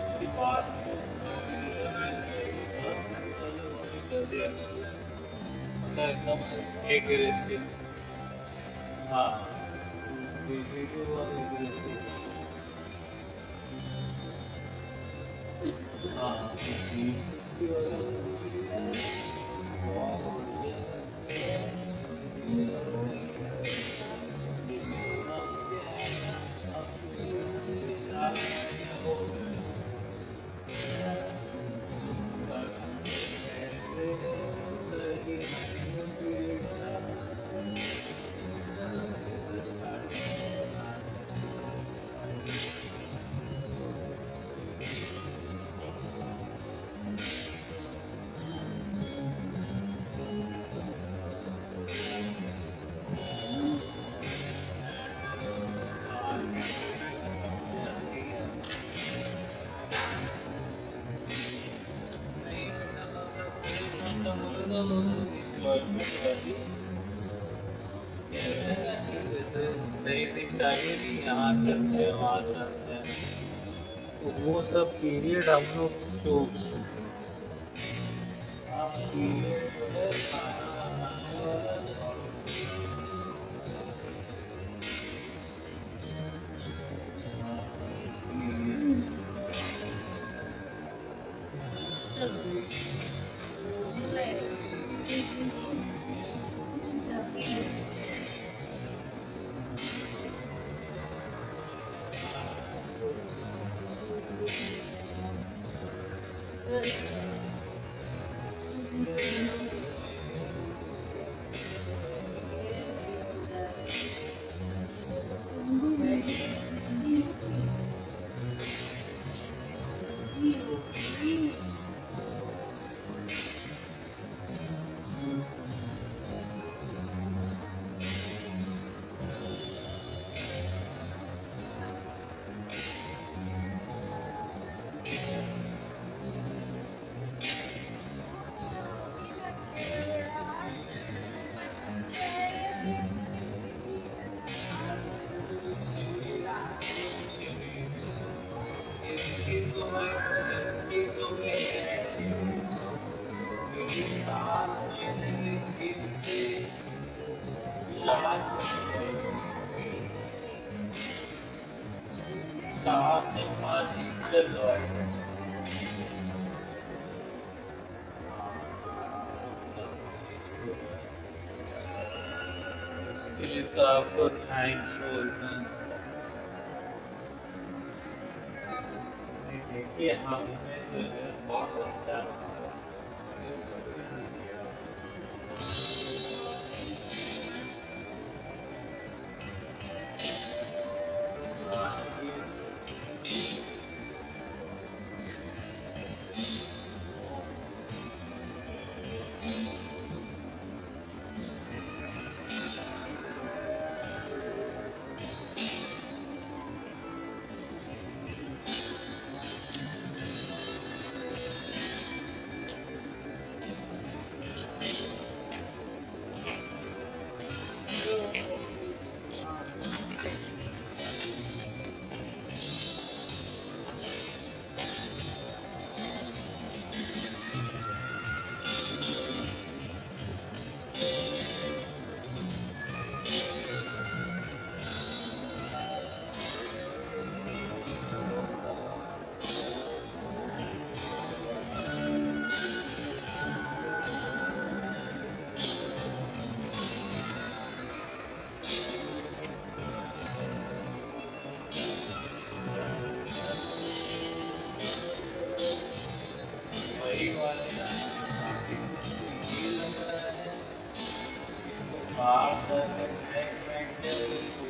उसके बाद मतलब एकदम एग्रेसिव। हाँ, क्रिएटिव और एग्रेसिव। हाँ, नई नई शायरी यहाँ चलते हैं वहाँ चलते हैं, तो वो सब पीरियड हम लोग जो पीरियड जो है खाना बनाने वाला उसके लिए तो आपको थैंक्स बोलते हैं। देखिए हमने जो है बहुत अच्छा बाहर जाके ट्रैक पैंट जैसे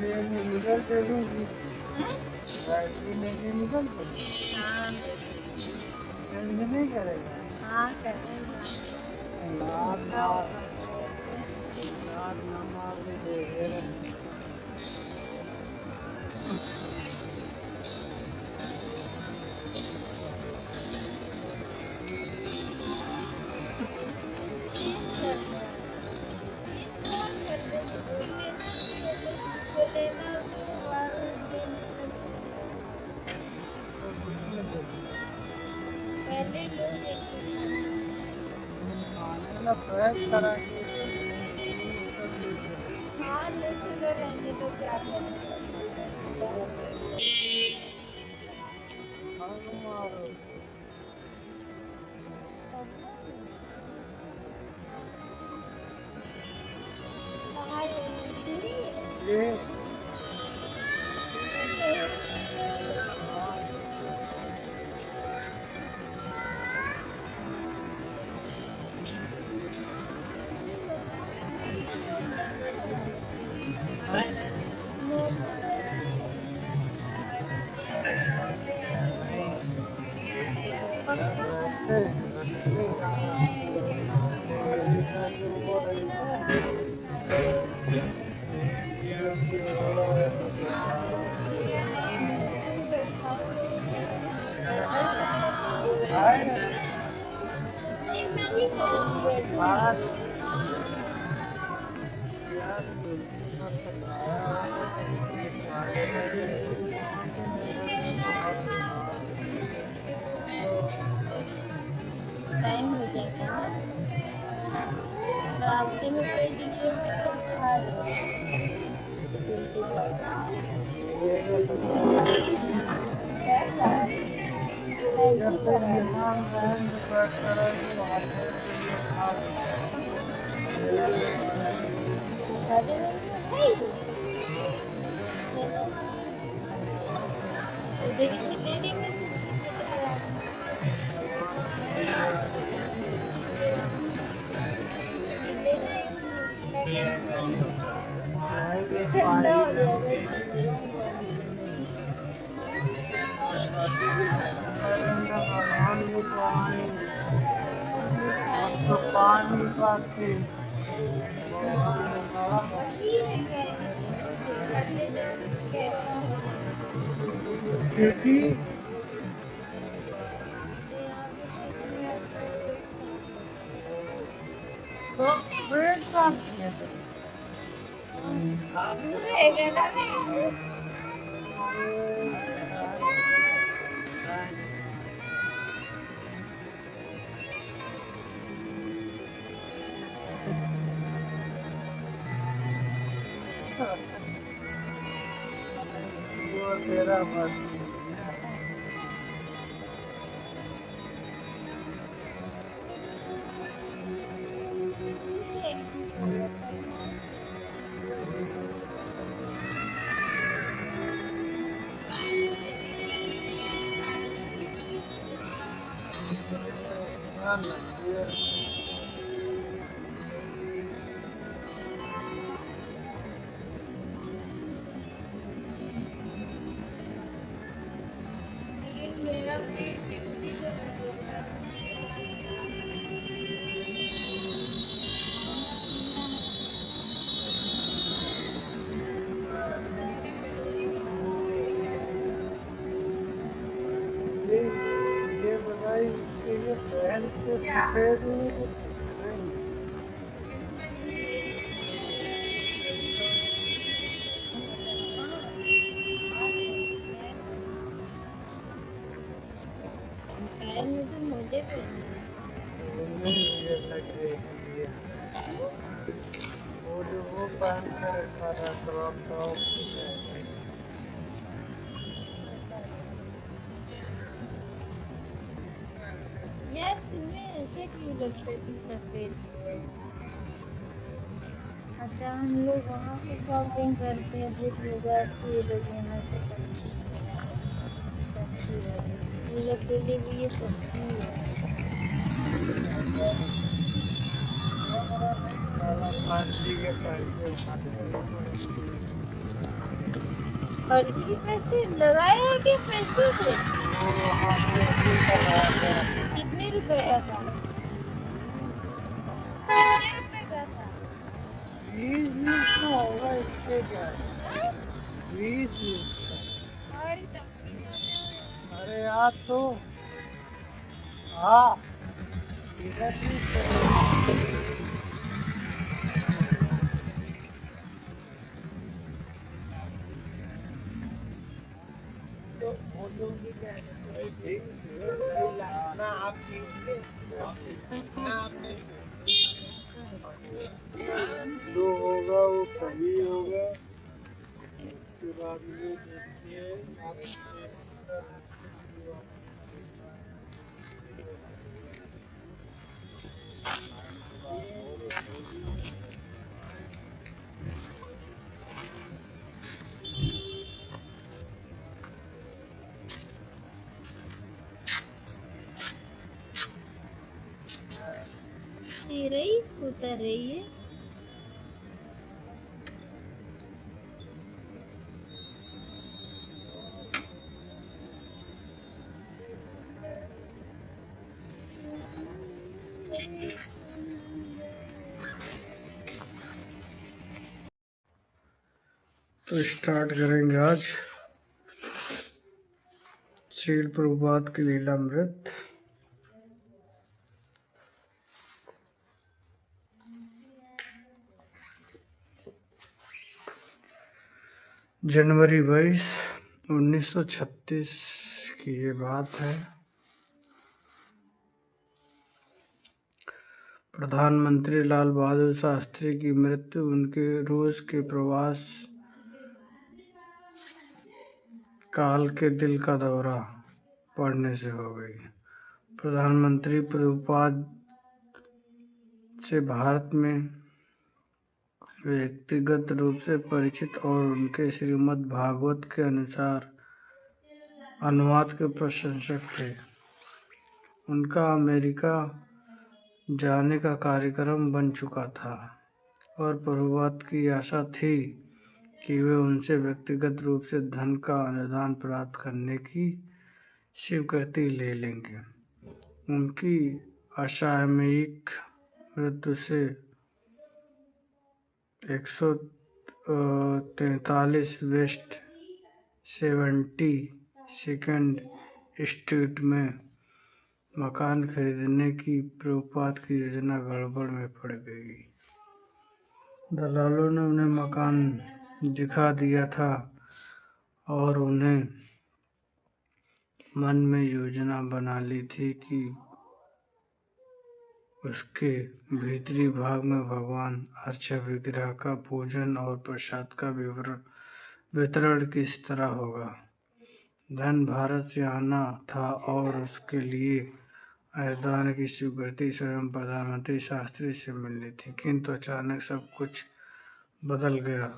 कोई निकल चलूंगी बैटरी लेके निकल पड़ी हाँ चेंज नहीं करेगा हाँ करेगा यार नमाज दे रहे पहले लोग खाने पैक करा के हाँ लेते रहेंगे तो क्या करेंगे मारो ये टाइम हो जाता है रास्ते में कोई दिक्कत तो खा लो तुलसी उधर से ले लेंगे तुलसी ठंडा हो जाएगा पानी पाती क्योंकि सब पेट साफ किया रहेगा ना वो तेरा बस लेकिन मेरा पेट कितनी दर्द हो रहा है। ये बताइए इसके लिए पहन के सफेद नहीं। पैर में तो मोजे पहने ये लग रही है वो जो वो पहन कर रखा था क्रॉप टॉप यार तुम्हें ऐसे क्यों लगता है कि सफेद है? अच्छा हम लोग वहाँ पे शॉपिंग करते हैं फिर गुजराती लोग यहाँ से करते हैं सस्ती वाली। ये लोग के लिए भी ये सस्ती है। पार्टी के पैसे फर्जी के पैसे लगाए हैं कि पैसे थे? कितने रुपए का था? कितने रुपए का था? 20 का होगा इससे क्या 20 का। और तब भी जाना। अरे यार तो हाँ इधर भी तो फोटो की क्या ना आप जो होगा वो सही होगा उसके बाद ये देखिए तेरा ही स्कूटर है ये? तो स्टार्ट करेंगे आज शील प्रभुपाद की लीलामृत। जनवरी 22, 1936 की ये बात है। प्रधानमंत्री लाल बहादुर शास्त्री की मृत्यु उनके रूस के प्रवास काल के दिल का दौरा पड़ने से हो गई। प्रधानमंत्री प्रभुपाद से भारत में व्यक्तिगत रूप से परिचित और उनके श्रीमद् भागवत के अनुसार अनुवाद के प्रशंसक थे। उनका अमेरिका जाने का कार्यक्रम बन चुका था और प्रभुपाद की आशा थी कि वे उनसे व्यक्तिगत रूप से धन का अनुदान प्राप्त करने की स्वीकृति ले लेंगे। उनकी असामयिक मृत्यु से 143 वेस्ट 72nd स्ट्रीट में मकान खरीदने की प्रभुपाद की योजना गड़बड़ में पड़ गई। दलालों ने उन्हें मकान दिखा दिया था और उन्हें मन में योजना बना ली थी कि उसके भीतरी भाग में भगवान अर्च विग्रह का पूजन और प्रसाद का वितरण किस तरह होगा। धन भारत से आना था और उसके लिए अनुदान की स्वीकृति स्वयं प्रधानमंत्री शास्त्री से मिलनी थी, किंतु अचानक सब कुछ बदल गया।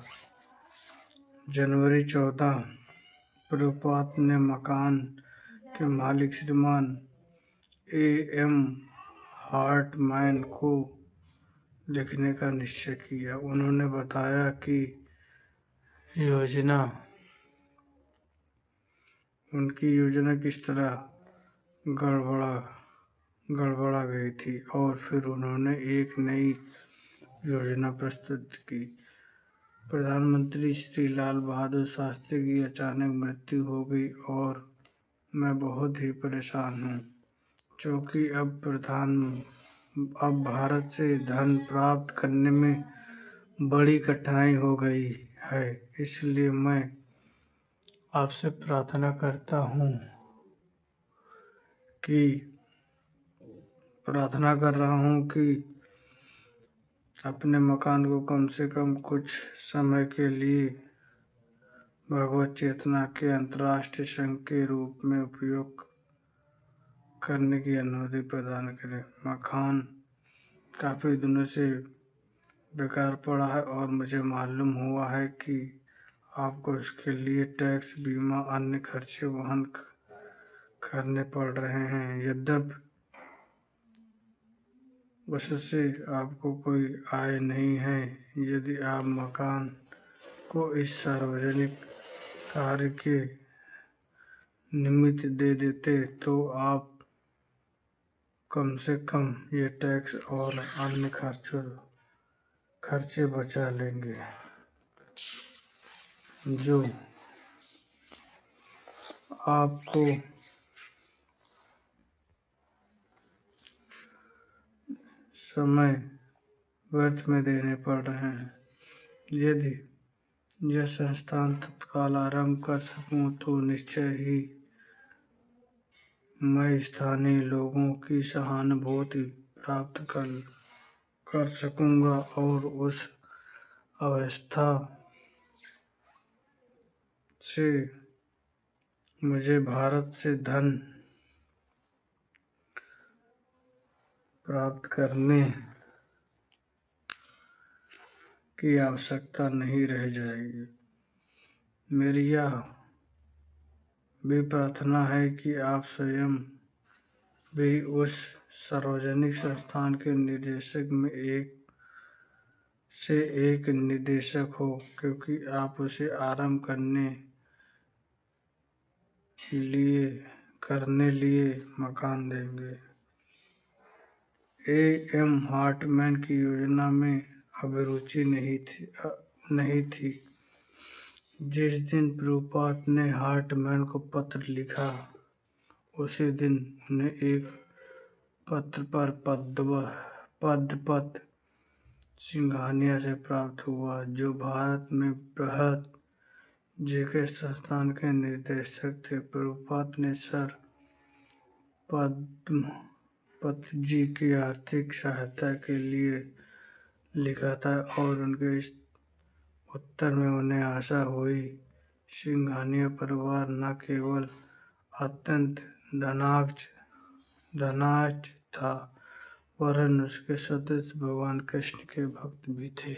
जनवरी 14, प्रभुपाद ने मकान के मालिक श्रीमान A.M. हार्टमैन को लिखने का निश्चय किया। उन्होंने बताया कि उनकी योजना किस तरह गड़बड़ा गई थी और फिर उन्होंने एक नई योजना प्रस्तुत की। प्रधानमंत्री श्री लाल बहादुर शास्त्री की अचानक मृत्यु हो गई और मैं बहुत ही परेशान हूँ, क्योंकि अब भारत से धन प्राप्त करने में बड़ी कठिनाई हो गई है। इसलिए मैं आपसे प्रार्थना कर रहा हूँ कि अपने मकान को कम से कम कुछ समय के लिए भगवत चेतना के अंतर्राष्ट्रीय संघ के रूप में उपयोग करने की अनुमति प्रदान करें। मकान काफ़ी दिनों से बेकार पड़ा है और मुझे मालूम हुआ है कि आपको इसके लिए टैक्स, बीमा, अन्य खर्चे वहन करने पड़ रहे हैं। यद्यपि उससे आपको कोई आय नहीं है, यदि आप मकान को इस सार्वजनिक कार्य के निमित्त दे देते तो आप कम से कम ये टैक्स और अन्य खर्चे बचा लेंगे, जो आपको समय व्यर्थ में देने पड़ रहे हैं। यदि यह संस्थान तत्काल आरंभ कर सकूं तो निश्चय ही मैं स्थानीय लोगों की सहानुभूति प्राप्त कर सकूंगा और उस अवस्था से मुझे भारत से धन प्राप्त करने की आवश्यकता नहीं रह जाएगी। मेरी यह भी प्रार्थना है कि आप स्वयं भी उस सार्वजनिक संस्थान के निदेशक में एक निदेशक हो, क्योंकि आप उसे आरंभ करने लिए मकान देंगे। एम हार्टमैन की योजना में अभिरुचि नहीं थी। जिस दिन प्रभुपाद ने हार्टमैन को पत्र लिखा, उसी दिन उन्हें एक पत्र पर पदपथ सिंघानिया से प्राप्त हुआ, जो भारत में बृहद जेके संस्थान के निदेशक थे। प्रभुपाद ने सर पद्मपत जी की आर्थिक सहायता के लिए लिखा था और उनके इस उत्तर में उन्हें आशा हुई। सिंघानिया परिवार न केवल अत्यंत धनाढ्य था, वरन उसके सदस्य भगवान कृष्ण के भक्त भी थे।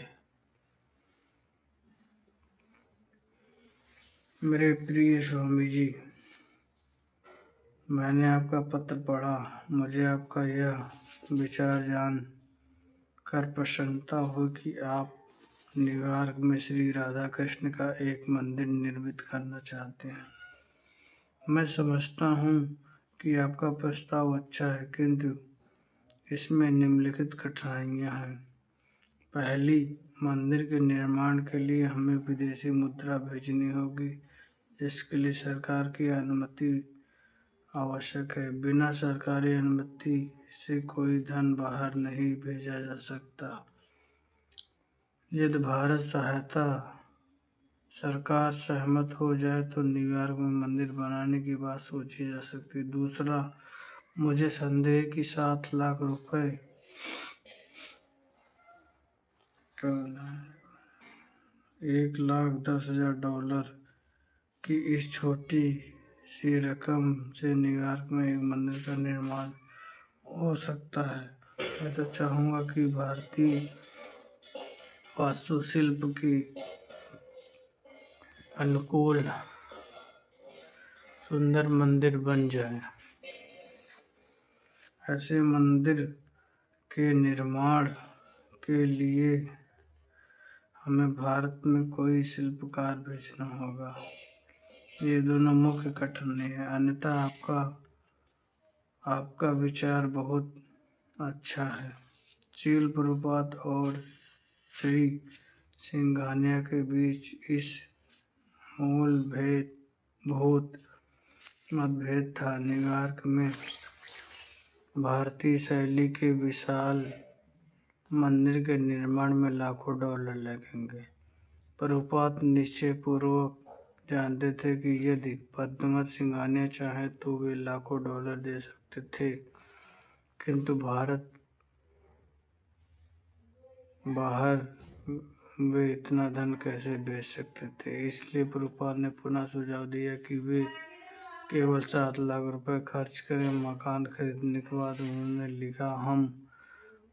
मेरे प्रिय स्वामी जी, मैंने आपका पत्र पढ़ा। मुझे आपका यह विचार जान कर प्रसन्नता हुई कि आप न्यूयॉर्क में श्री राधा कृष्ण का एक मंदिर निर्मित करना चाहते हैं। मैं समझता हूँ कि आपका प्रस्ताव अच्छा है, किंतु इसमें निम्नलिखित कठिनाइयाँ हैं। पहली, मंदिर के निर्माण के लिए हमें विदेशी मुद्रा भेजनी होगी, जिसके लिए सरकार की अनुमति आवश्यक है। बिना सरकारी अनुमति से कोई धन बाहर नहीं भेजा जा सकता। यदि भारत सरकार सहमत हो जाए तो न्यूयॉर्क में मंदिर बनाने की बात सोची जा सकती है। दूसरा, मुझे संदेह कि 7 लाख रुपए $1,10,000 की इस छोटी सी रकम से न्यूयॉर्क में एक मंदिर का निर्माण हो सकता है। मैं तो चाहूँगा कि भारतीय वास्तुशिल्प की अनुकूल सुंदर मंदिर बन जाए। ऐसे मंदिर के निर्माण के लिए हमें भारत में कोई शिल्पकार भेजना होगा। ये दोनों मुख्य कठिनाई है, अन्यथा आपका विचार बहुत अच्छा है। चील प्रभुपाद और श्री सिंघानिया के बीच इस मूलभूत मतभेद था। न्यूयॉर्क में भारतीय शैली के विशाल मंदिर के निर्माण में लाखों डॉलर लगेंगे। प्रभुपाद निश्चयपूर्वक जानते थे कि यदि पद्मनाभ सिंघानिया चाहे तो वे लाखों डॉलर दे सकते थे, किंतु बाहर वे इतना धन कैसे भेज सकते थे। इसलिए प्रभुपाद ने पुनः सुझाव दिया कि वे केवल 7 लाख रुपए खर्च करें। मकान खरीदने के बाद उन्होंने लिखा, हम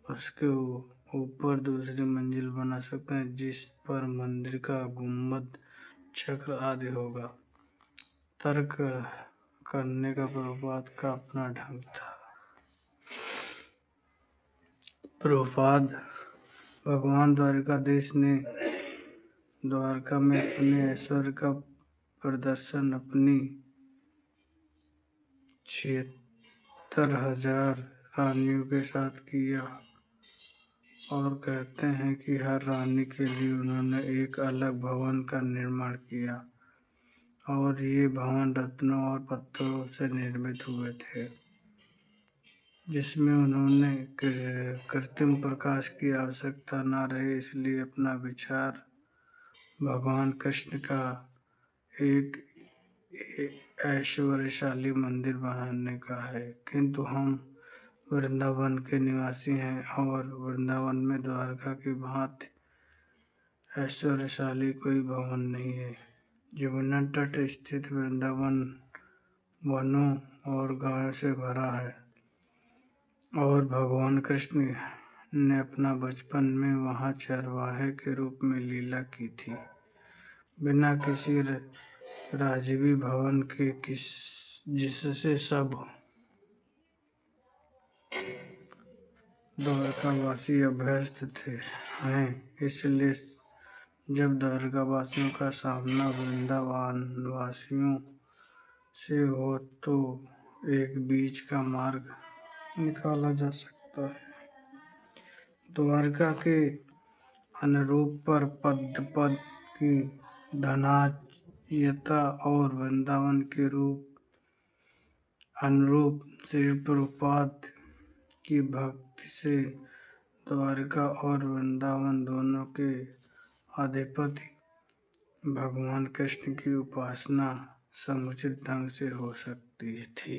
उसके ऊपर दूसरी मंजिल बना सकते हैं जिस पर मंदिर का गुंबद, चक्र आदि होगा। तर्क करने का प्रभुपाद का अपना ढंग था। प्रभुपाद भगवान द्वारकाधीश ने द्वारका में अपने ऐश्वर्य का प्रदर्शन अपनी 76,000 रानियों के साथ किया और कहते हैं कि हर रानी के लिए उन्होंने एक अलग भवन का निर्माण किया और ये भवन रत्नों और पत्थरों से निर्मित हुए थे, जिसमें उन्होंने कृत्रिम प्रकाश की आवश्यकता न रहे। इसलिए अपना विचार भगवान कृष्ण का एक ऐश्वर्यशाली मंदिर बनाने का है, किंतु हम वृंदावन के निवासी हैं और वृंदावन में द्वारका की भांति ऐश्वर्यशाली कोई भवन नहीं है। यमुना तट स्थित वृंदावन वनों और गायों से भरा है और भगवान कृष्ण ने अपना बचपन में वहाँ चरवाहे के रूप में लीला की थी। बिना किसी राजवी भवन के जिससे सब द्वारकावासी अभ्यस्त हैं। इसलिए जब द्वारकावासियों का सामना वृंदावन वासियों से हो तो एक बीच का मार्ग निकाला जा सकता है। द्वारका के अनुरूप पर पद की धनाढ्यता और वृंदावन के अनुरूप श्री प्रभुपाद की भक्ति से द्वारका और वृंदावन दोनों के अधिपति भगवान कृष्ण की उपासना समुचित ढंग से हो सकती थी।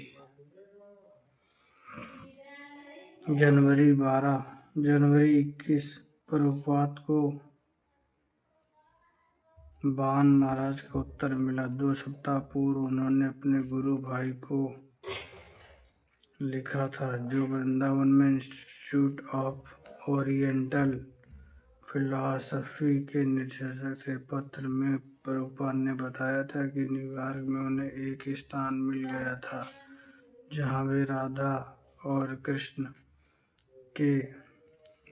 जनवरी 21 प्रभुपाद को बान महाराज का उत्तर मिला। 2 सप्ताह पूर्व उन्होंने अपने गुरु भाई को लिखा था, जो वृंदावन में इंस्टीट्यूट ऑफ ओरिएंटल फिलॉसफी के निदेशक थे। पत्र में प्रभुपाद ने बताया था कि न्यूयॉर्क में उन्हें एक स्थान मिल गया था जहां वे राधा और कृष्ण के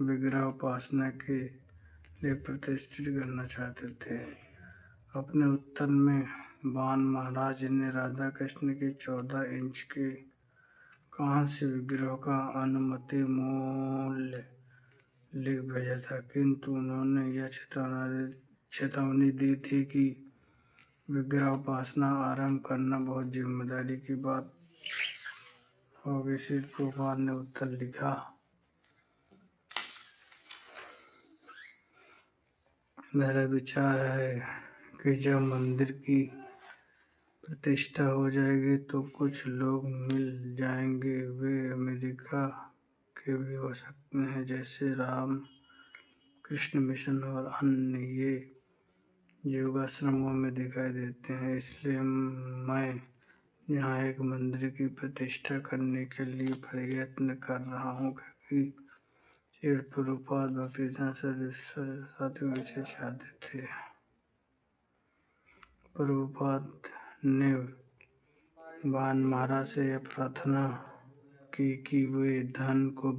विग्रह उपासना के लिए प्रतिष्ठित करना चाहते थे। अपने उत्तर में बान महाराज ने राधा कृष्ण के 14 इंच के कांस्य विग्रह का अनुमति मूल्य लिख भेजा था, किंतु उन्होंने यह चेतावनी दी थी कि विग्रह उपासना आरंभ करना बहुत जिम्मेदारी की बात होगी। श्री प्रभुपाद ने उत्तर लिखा, मेरा विचार है कि जब मंदिर की प्रतिष्ठा हो जाएगी तो कुछ लोग मिल जाएंगे। वे अमेरिका के भी हो सकते हैं, जैसे राम कृष्ण मिशन और अन्य ये योगाश्रमों में दिखाई देते हैं। इसलिए मैं यहाँ एक मंदिर की प्रतिष्ठा करने के लिए प्रयत्न कर रहा हूँ, क्योंकि श्री प्रभुपाद भक्तिसिद्धांत सरस्वती विषय चाहते थे। प्रभुपाद ने बान महाराज से यह प्रार्थना की कि वे धन को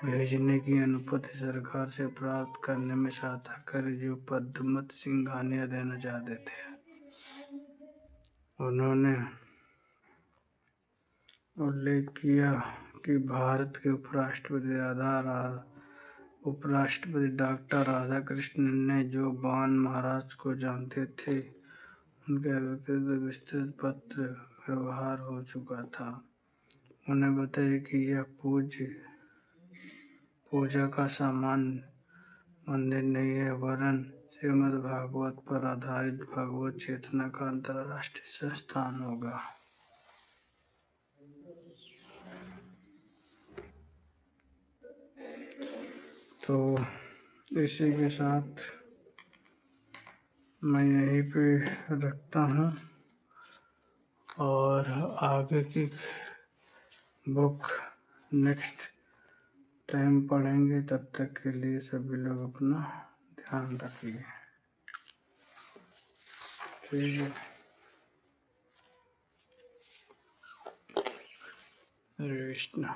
भेजने की अनुमति सरकार से प्राप्त करने में सहायता करी, जो पद्मत सिंघानिया देना चाहते थे। उन्होंने उल्लेख किया कि भारत के उपराष्ट्रपति डॉक्टर राधाकृष्णन ने जो बान महाराज को जानते थे, उनके विस्तृत पत्र व्यवहार हो चुका था। उन्हें बताया कि यह पूजा का सामान्य मंदिर नहीं है, वरन श्रीमद् भागवत पर आधारित भगवत चेतना का अंतरराष्ट्रीय संस्थान होगा। तो इसी के साथ मैं यहीं पे रखता हूँ और आगे की बुक नेक्स्ट टाइम पढ़ेंगे। तब तक के लिए सभी लोग अपना ध्यान रखिए। ठीक है। हरे कृष्णा।